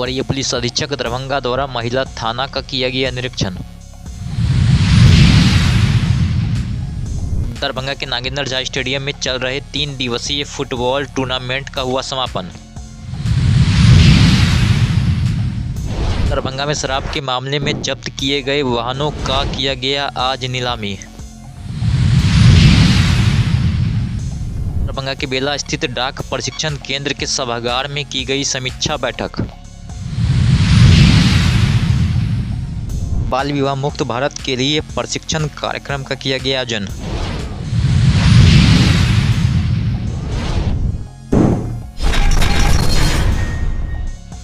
वरीय पुलिस अधीक्षक दरभंगा द्वारा महिला थाना का किया गया निरीक्षण। दरभंगा के नागेंद्र झा स्टेडियम में चल रहे 3 दिवसीय फुटबॉल टूर्नामेंट का हुआ समापन। दरभंगा में शराब के मामले में जब्त किए गए वाहनों का किया गया आज नीलामी। दरभंगा के बेला स्थित डाक प्रशिक्षण केंद्र के सभागार में की गई समीक्षा बैठक। बाल विवाह मुक्त भारत के लिए प्रशिक्षण कार्यक्रम का किया गया आयोजन।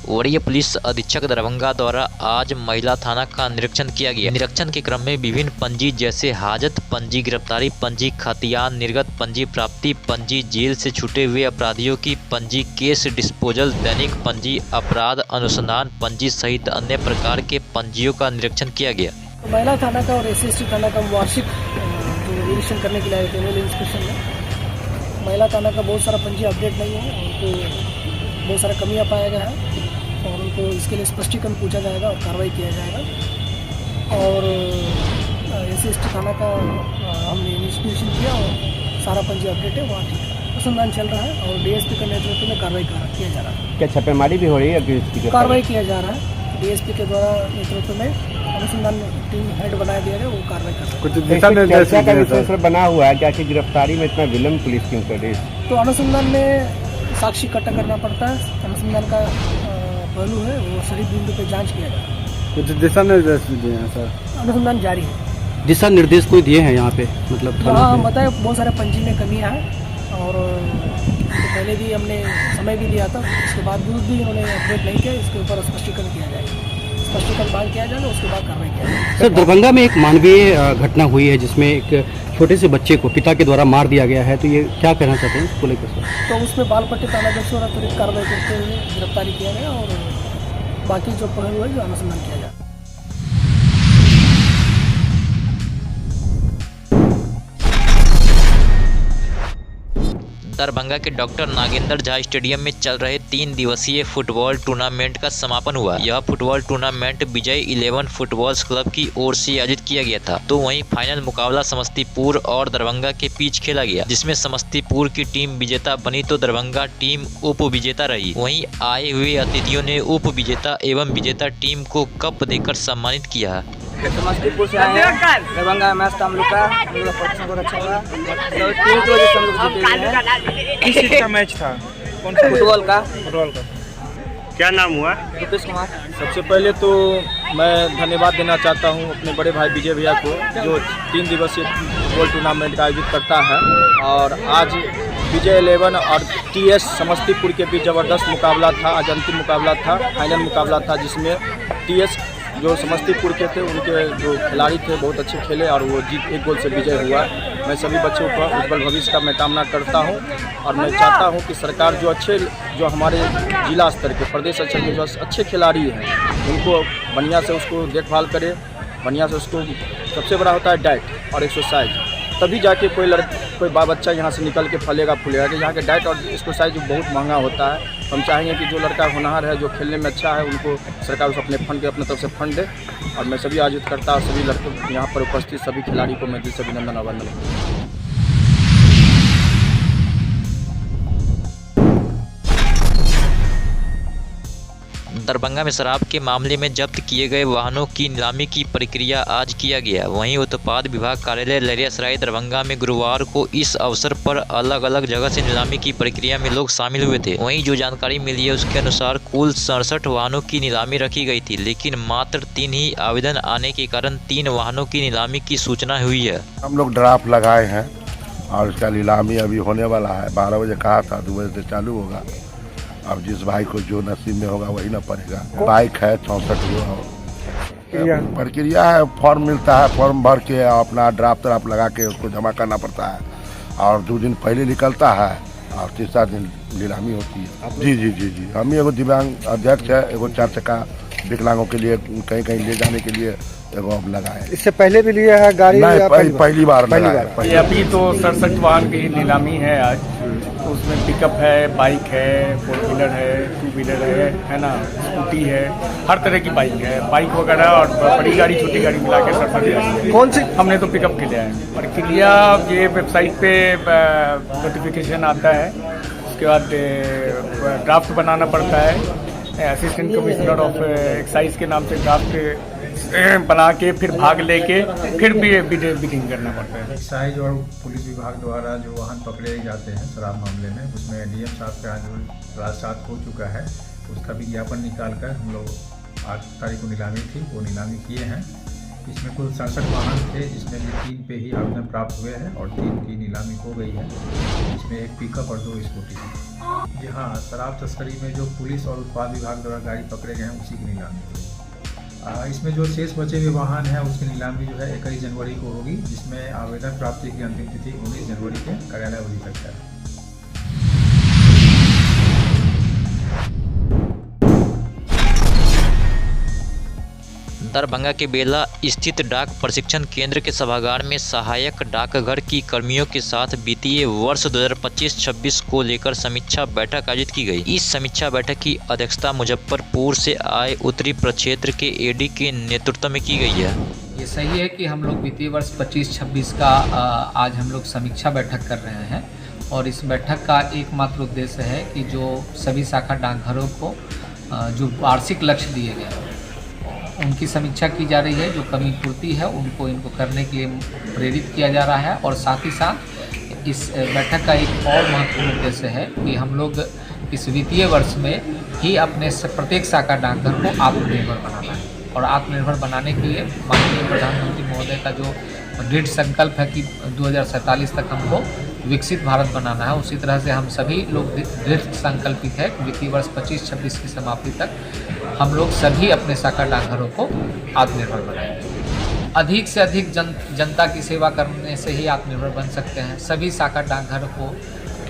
वरीय पुलिस अधीक्षक दरभंगा द्वारा आज महिला थाना का निरीक्षण किया गया। निरीक्षण के क्रम में विभिन्न पंजी जैसे हाजत पंजी, गिरफ्तारी पंजी, खतियान निर्गत पंजी, प्राप्ति पंजी, जेल से छूटे हुए अपराधियों की पंजी, केस डिस्पोजल, दैनिक पंजी, अपराध अनुसंधान पंजी सहित अन्य प्रकार के पंजियों का निरीक्षण किया गया। महिला थाना का और SC थाना का वार्षिक जो निरीक्षण करने के लिए आए थे एनुअल इंस्पेक्शन में महिला थाना का बहुत सारा पंजी अपडेट नहीं है, उनको बहुत सारा कमियाँ पाया गया है और उनको इसके लिए स्पष्टीकरण पूछा जाएगा और कार्रवाई किया जाएगा। और SC थाना का हमने इन्वेस्टिगेशन किया और सारा पंजी अपडेट है, वहाँ ठीक है, अनुसंधान चल रहा है और DSP के नेतृत्व में कार्रवाई किया जा रहा है। क्या छापेमारी भी हो रही है? कार्रवाई किया जा रहा है, DSP के द्वारा नेतृत्व में अनुसंधान टीम हेड बनाया गया है, वो कार्रवाई कर रहा है। कुछ बना हुआ है क्या कि गिरफ्तारी में इतना विलम्ब पुलिस क्यों कर रही है? तो अनुसंधान में साक्षी इकट्ठा करना पड़ता है, अनुसंधान का पहलू है, वो सही बिंदु पे जांच किया जाए। कुछ दिशा निर्देश भी दिए हैं सर? अनुसंधान जारी है। दिशा निर्देश कोई दिए हैं यहाँ पे मतलब? हाँ, हम बताए बहुत सारे पंजी में कमियाँ हैं और पहले भी हमने समय भी दिया था, उसके बाद भी उन्होंने अपडेट नहीं किया, इसके ऊपर स्पष्टीकरण किया जाएगा, स्पष्टीकरण मांग किया जाएगा, उसके बाद कार्रवाई किया जाएगा। सर, दरभंगा में एक मानवीय घटना हुई है जिसमें एक छोटे से बच्चे को पिता के द्वारा मार दिया गया है, तो ये क्या कहना चाहते हैं इसको लेकर सर? तो उसमें बालपट्टी थानाध्यक्ष द्वारा त्वरित कार्रवाई करते हुए गिरफ्तारी किया गया और बाकी जो पहलू है जो अनुसंधान किया जाए। दरभंगा के डॉक्टर नागेंद्र झा स्टेडियम में चल रहे 3 दिवसीय फुटबॉल टूर्नामेंट का समापन हुआ। यह फुटबॉल टूर्नामेंट विजय 11 फुटबॉल क्लब की ओर से आयोजित किया गया था। तो वहीं फाइनल मुकाबला समस्तीपुर और दरभंगा के बीच खेला गया, जिसमें समस्तीपुर की टीम विजेता बनी तो दरभंगा टीम उप विजेता रही। वहीं आए हुए अतिथियों ने उप विजेता एवं विजेता टीम को कप देकर सम्मानित किया। समस्तीपुर से आए हैं, दरभंगा मैच तो हम लोग का प्रदर्शन बहुत अच्छा हुआ, 3 वजह से हम लोग जीते हैं। किस चीज़ का मैच था? कौन सा? फुटबॉल का। क्या नाम हुआ? रुपेश कुमार। सबसे पहले तो मैं धन्यवाद देना चाहता हूं अपने बड़े भाई विजय भैया को, जो 3 दिवसीय फुटबॉल टूर्नामेंट का आयोजित करता है। और आज विजय 11 और TS समस्तीपुर के बीच ज़बरदस्त मुकाबला था। आज अंतिम मुकाबला था, फाइनल मुकाबला था, जिसमें TS जो समस्तीपुर के थे उनके जो खिलाड़ी थे बहुत अच्छे खेले और वो जीत 1 गोल से विजय हुआ। मैं सभी बच्चों को उज्जवल भविष्य का मैं कामना करता हूं और मैं चाहता हूं कि सरकार जो हमारे जिला स्तर के, प्रदेश स्तर के जो अच्छे खिलाड़ी हैं उनको बढ़िया से उसको देखभाल करे, बढ़िया से उसको। सबसे बड़ा होता है डाइट और एक्सरसाइज, तभी जाके कोई बच्चा यहाँ से निकल के फलेगा फूलेगा। कि यहाँ के डाइट और एक्सरसाइज बहुत महंगा होता है। हम चाहेंगे कि जो लड़का होनहार है, जो खेलने में अच्छा है, उनको सरकार उसे अपने तरफ से फंड दे। और मैं सभी आयोजित करता और सभी लड़कों यहाँ पर उपस्थित सभी खिलाड़ी को मैं दिल से अभिनंदन और वंदन। दरभंगा में शराब के मामले में जब्त किए गए वाहनों की नीलामी की प्रक्रिया आज किया गया। वहीं उत्पाद विभाग कार्यालय लहरियासराय दरभंगा में गुरुवार को इस अवसर पर अलग अलग जगह से नीलामी की प्रक्रिया में लोग शामिल हुए थे। वहीं जो जानकारी मिली है उसके अनुसार कुल 67 वाहनों की नीलामी रखी गई थी, लेकिन मात्र 3 ही आवेदन आने के कारण 3 वाहनों की नीलामी की सूचना हुई है। हम लोग ड्राफ्ट लगाए हैं और इसका नीलामी अभी होने वाला है। 12 बजे कहा था, 2 बजे से चालू होगा। अब जिस भाई को जो नसीब में होगा वही ना पड़ेगा। बाइक है 64 प्रक्रिया है, फॉर्म मिलता है, फॉर्म भर के अपना ड्राफ्ट लगा के उसको जमा करना पड़ता है और 2 दिन पहले निकलता है और तीसरा दिन नीलामी होती है। जी। हम एगो दिव्यांग अध्यक्ष है, एगो 4 चक्का विकलांगों के लिए कहीं कहीं ले जाने के लिए एगो अब लगाए। इससे पहले भी लिया है गाड़ी? नहीं, पहली बार। अभी तो 67 वाहन की नीलामी है आज, उस उसमें पिकअप है, बाइक है, 4 व्हीलर है, 2 व्हीलर है ना, स्कूटी है, हर तरह की बाइक है, बाइक वगैरह और बड़ी गाड़ी छोटी गाड़ी मिला के 67,000। कौन सी? हमने तो पिकअप के लिया है। प्रक्रिया ये वेबसाइट पे नोटिफिकेशन आता है, उसके बाद ड्राफ्ट बनाना पड़ता है। असिस्टेंट कमिश्नर ऑफ एक्साइज के नाम से ड्राफ्ट बना के फिर भाग लेके फिर भी बिडिंग करना पड़ता है। एक्साइज और पुलिस विभाग द्वारा जो वाहन पकड़े जाते हैं शराब मामले में, उसमें डीएम साहब का जो राजसात हो चुका है, उसका विज्ञापन निकाल कर हम लोग 8 तारीख को नीलामी थी, वो नीलामी किए हैं। इसमें कुल 67 वाहन थे, जिसमें भी 3 पे ही आवेदन प्राप्त हुए हैं और 3 की नीलामी हो गई है। इसमें एक पिकअप और 2 स्कूटी है। जी हाँ, शराब तस्करी में जो पुलिस और उत्पाद विभाग द्वारा गाड़ी पकड़े गए हैं, उसी की नीलामी हुई। इसमें जो शेष बचे हुए वाहन हैं, उसकी नीलामी जो है 21 जनवरी को होगी, जिसमें आवेदन प्राप्ति की अंतिम तिथि 19 जनवरी के कार्यालय अवधि तक है। दरभंगा के बेला स्थित डाक प्रशिक्षण केंद्र के सभागार में सहायक डाकघर की कर्मियों के साथ वित्तीय वर्ष 2025-26 को लेकर समीक्षा बैठक आयोजित की गई। इस समीक्षा बैठक की अध्यक्षता मुजफ्फरपुर से आए उत्तरी प्रक्षेत्र के एडी के नेतृत्व में की गई है। ये सही है कि हम लोग वित्तीय वर्ष 25-26 का आज हम लोग समीक्षा बैठक कर रहे हैं और इस बैठक का एकमात्र उद्देश्य है कि जो सभी शाखा डाकघरों को जो वार्षिक लक्ष्य दिए गए हैं उनकी समीक्षा की जा रही है। जो कमी पूर्ति है इनको करने के लिए प्रेरित किया जा रहा है और साथ ही साथ इस बैठक का एक और महत्वपूर्ण उद्देश्य है कि हम लोग इस वित्तीय वर्ष में ही अपने प्रत्येक शाखा डाकघर को आत्मनिर्भर बनाना है और आत्मनिर्भर बनाने के लिए माननीय प्रधानमंत्री महोदय का जो दृढ़ संकल्प है कि 2047 तक हमको विकसित भारत बनाना है, उसी तरह से हम सभी लोग दृढ़ संकल्पित है कि वित्तीय वर्ष 25-26 की समाप्ति तक हम लोग सभी अपने शाखा डाकघरों को आत्मनिर्भर बनाएंगे। अधिक से अधिक जनता की सेवा करने से ही आत्मनिर्भर बन सकते हैं। सभी शाखा डाकघर को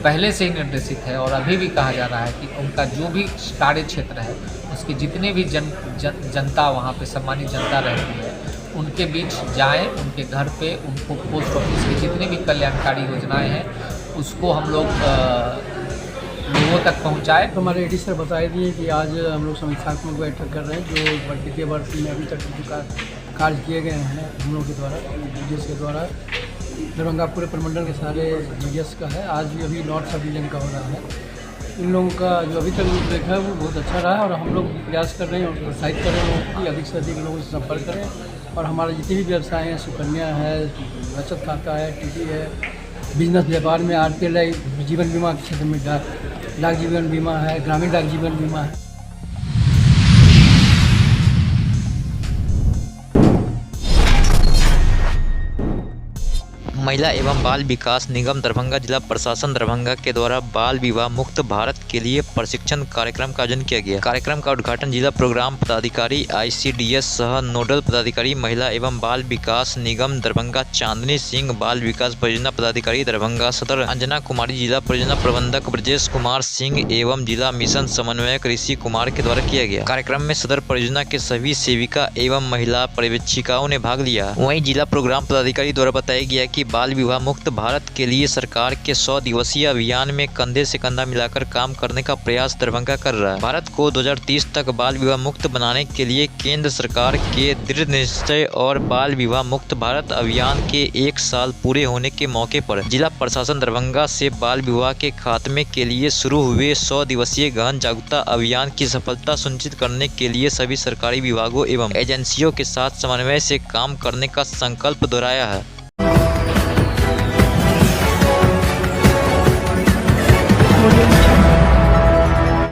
पहले से ही निर्देशित है और अभी भी कहा जा रहा है कि उनका जो भी कार्य क्षेत्र है उसकी जितने भी जनता वहाँ पे सम्मानित जनता रहती है उनके बीच जाएं, उनके घर पे उनको पोस्ट ऑफिस की जितनी भी कल्याणकारी योजनाएं हैं उसको हम लोग लोगों तक पहुंचाए। तो हमारे एडी सर बता दिए कि आज हम लोग समीक्षात्मक बैठक कर रहे हैं जो वित्तीय वर्ष में अभी तक जो कार्य किए गए हैं हम लोगों के द्वारा, डीजीएस के द्वारा। दरभंगा पूरे प्रमंडल के सारे डीजीएस का है, आज भी अभी नॉर्थ सब डिवीजन का हो रहा है। इन लोगों का जो अभी तक रूपरेखा है वो बहुत अच्छा रहा है और हम लोग प्रयास कर रहे हैं और प्रोत्साहित कर रहे हैं लोगों की अधिक से अधिक लोगों से संपर्क करें और हमारे जितने भी व्यवसाय हैं, सुकन्या है, बचत खाता है, टीटी है, बिजनेस व्यापार में आरपीएल है, जीवन बीमा के क्षेत्र में डाक जीवन बीमा है, ग्रामीण डाक जीवन बीमा है। महिला एवं बाल विकास निगम दरभंगा जिला प्रशासन दरभंगा के द्वारा बाल विवाह मुक्त भारत के लिए प्रशिक्षण कार्यक्रम का आयोजन किया गया। कार्यक्रम का उद्घाटन जिला प्रोग्राम पदाधिकारी ICDS सह नोडल पदाधिकारी महिला एवं बाल विकास निगम दरभंगा चांदनी सिंह, बाल विकास परियोजना पदाधिकारी दरभंगा सदर अंजना कुमारी, जिला परियोजना प्रबंधक ब्रजेश कुमार सिंह एवं जिला मिशन समन्वयक ऋषि कुमार के द्वारा किया गया। कार्यक्रम में सदर परियोजना के सभी सेविका एवं महिला पर्यवेक्षिकाओं ने भाग लिया। वहीं जिला प्रोग्राम पदाधिकारी द्वारा बताया गया कि बाल विवाह मुक्त भारत के लिए सरकार के 100 दिवसीय अभियान में कंधे से कंधा मिलाकर काम करने का प्रयास दरभंगा कर रहा है। भारत को 2030 तक बाल विवाह मुक्त बनाने के लिए केंद्र सरकार के दृढ़ निश्चय और बाल विवाह मुक्त भारत अभियान के 1 साल पूरे होने के मौके पर जिला प्रशासन दरभंगा से बाल विवाह के खात्मे के लिए शुरू हुए 100 दिवसीय गहन जागरूकता अभियान की सफलता सुनिश्चित करने के लिए सभी सरकारी विभागों एवं एजेंसियों के साथ समन्वय से काम करने का संकल्प दोहराया है।